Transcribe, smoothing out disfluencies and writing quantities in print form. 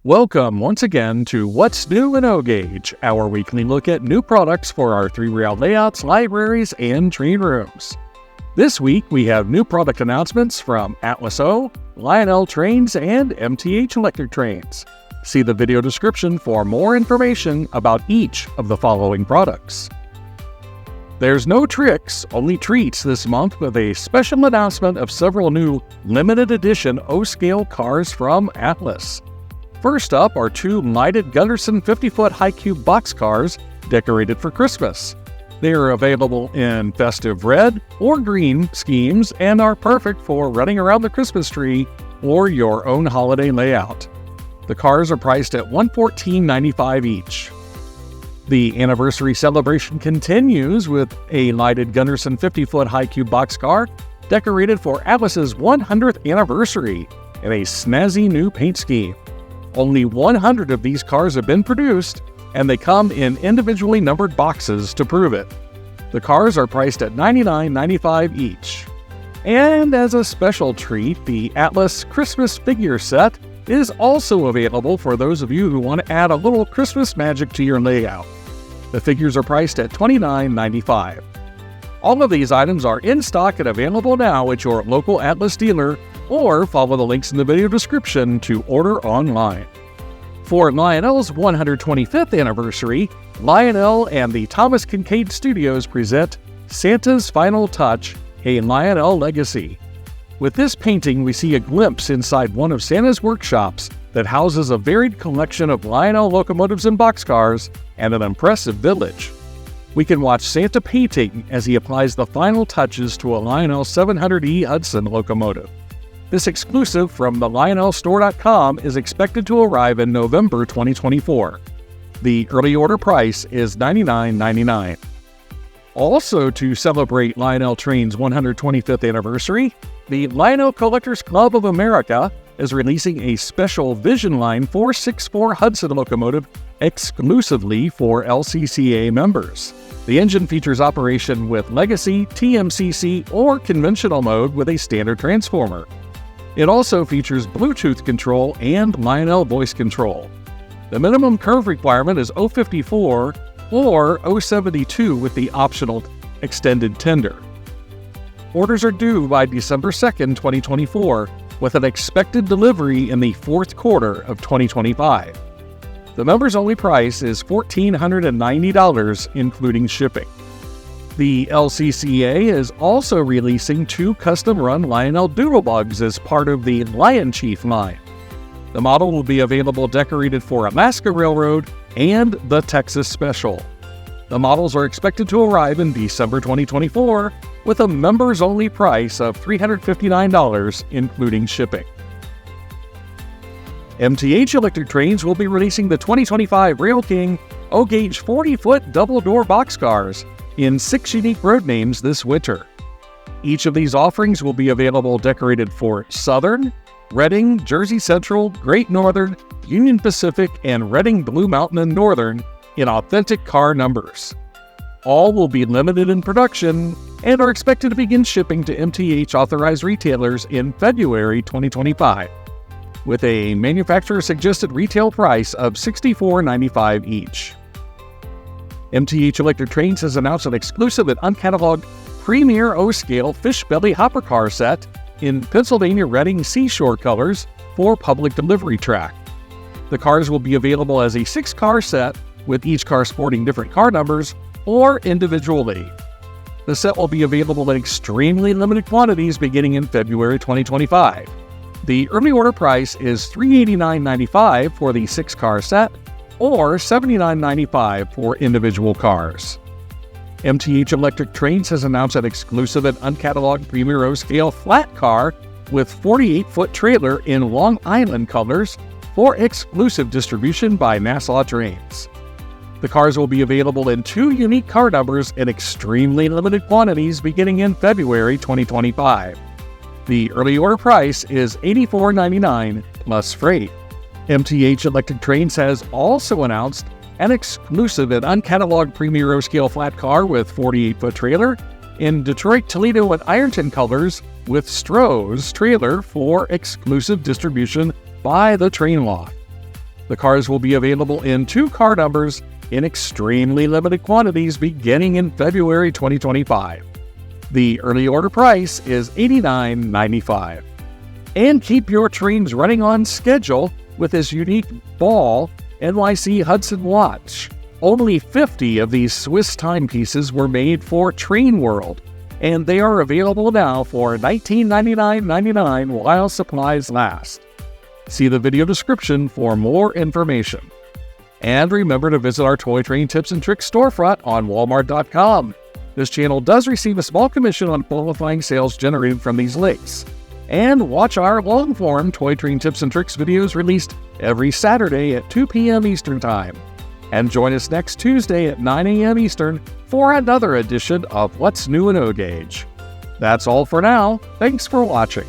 Welcome once again to What's New in O-Gauge, our weekly look at new products for our three-rail layouts, libraries, and train rooms. This week we have new product announcements from Atlas O, Lionel Trains, and MTH Electric Trains. See the video description for more information about each of the following products. There's no tricks, only treats this month with a special announcement of several new limited edition O-scale cars from Atlas. First up are two lighted Gunderson 50-foot high-cube boxcars decorated for Christmas. They are available in festive red or green schemes and are perfect for running around the Christmas tree or your own holiday layout. The cars are priced at $114.95 each. The anniversary celebration continues with a lighted Gunderson 50-foot high-cube boxcar decorated for Atlas's 100th anniversary in a snazzy new paint scheme. Only 100 of these cars have been produced, and they come in individually numbered boxes to prove it. The cars are priced at $99.95 each. And as a special treat, the Atlas Christmas figure set is also available for those of you who want to add a little Christmas magic to your layout. The figures are priced at $29.95. All of these items are in stock and available now at your local Atlas dealer, or follow the links in the video description to order online. For Lionel's 125th anniversary, Lionel and the Thomas Kinkaide Studios present Santa's Final Touch, a Lionel Legacy. With this painting, we see a glimpse inside one of Santa's workshops that houses a varied collection of Lionel locomotives and boxcars and an impressive village. We can watch Santa painting as he applies the final touches to a Lionel 700E Hudson locomotive. This exclusive from the LionelStore.com is expected to arrive in November 2024. The early order price is $99.99. Also, to celebrate Lionel Trains' 125th anniversary, the Lionel Collectors Club of America is releasing a special Vision Line 464 Hudson locomotive exclusively for LCCA members. The engine features operation with Legacy, TMCC, or conventional mode with a standard transformer. It also features Bluetooth control and Lionel voice control. The minimum curve requirement is 054 or 072 with the optional extended tender. Orders are due by December 2nd, 2024, with an expected delivery in the fourth quarter of 2025. The members-only price is $1,490, including shipping. The LCCA is also releasing two custom-run Lionel Doodlebugs as part of the Lion Chief line. The model will be available decorated for Alaska Railroad and the Texas Special. The models are expected to arrive in December 2024 with a members-only price of $359, including shipping. MTH Electric Trains will be releasing the 2025 Rail King O-Gauge 40-foot double-door boxcars in 6 unique road names this winter. Each of these offerings will be available decorated for Southern, Reading, Jersey Central, Great Northern, Union Pacific, and Reading Blue Mountain and Northern in authentic car numbers. All will be limited in production and are expected to begin shipping to MTH authorized retailers in February 2025, with a manufacturer-suggested retail price of $64.95 each. MTH Electric Trains has announced an exclusive and uncatalogued Premier O-Scale Fish Belly Hopper Car set in Pennsylvania Reading Seashore colors for public delivery track. The cars will be available as a 6-car set, with each car sporting different car numbers or individually. The set will be available in extremely limited quantities beginning in February 2025. The early order price is $389.95 for the 6-car set, or $79.95 for individual cars. MTH Electric Trains has announced an exclusive and uncatalogued Premier O-Scale flat car with 48-foot trailer in Long Island colors for exclusive distribution by Nassau Trains. The cars will be available in 2 unique car numbers in extremely limited quantities beginning in February 2025. The early order price is $84.99 plus freight. MTH Electric Trains has also announced an exclusive and uncatalogued Premier O-Scale flat car with 48-foot trailer in Detroit, Toledo, and Ironton colors with Stroh's trailer for exclusive distribution by the Train Loft. The cars will be available in 2 car numbers in extremely limited quantities beginning in February 2025. The early order price is $89.95. And keep your trains running on schedule with this unique Ball NYC Hudson watch. Only 50 of these Swiss timepieces were made for Train World, and they are available now for $1999.99 while supplies last. See the video description for more information. And remember to visit our Toy Train Tips and Tricks storefront on Walmart.com. This channel does receive a small commission on qualifying sales generated from these links. And watch our long-form Toy Train Tips and Tricks videos released every Saturday at 2 p.m. Eastern Time. And join us next Tuesday at 9 a.m. Eastern for another edition of What's New in O Gauge. That's all for now. Thanks for watching.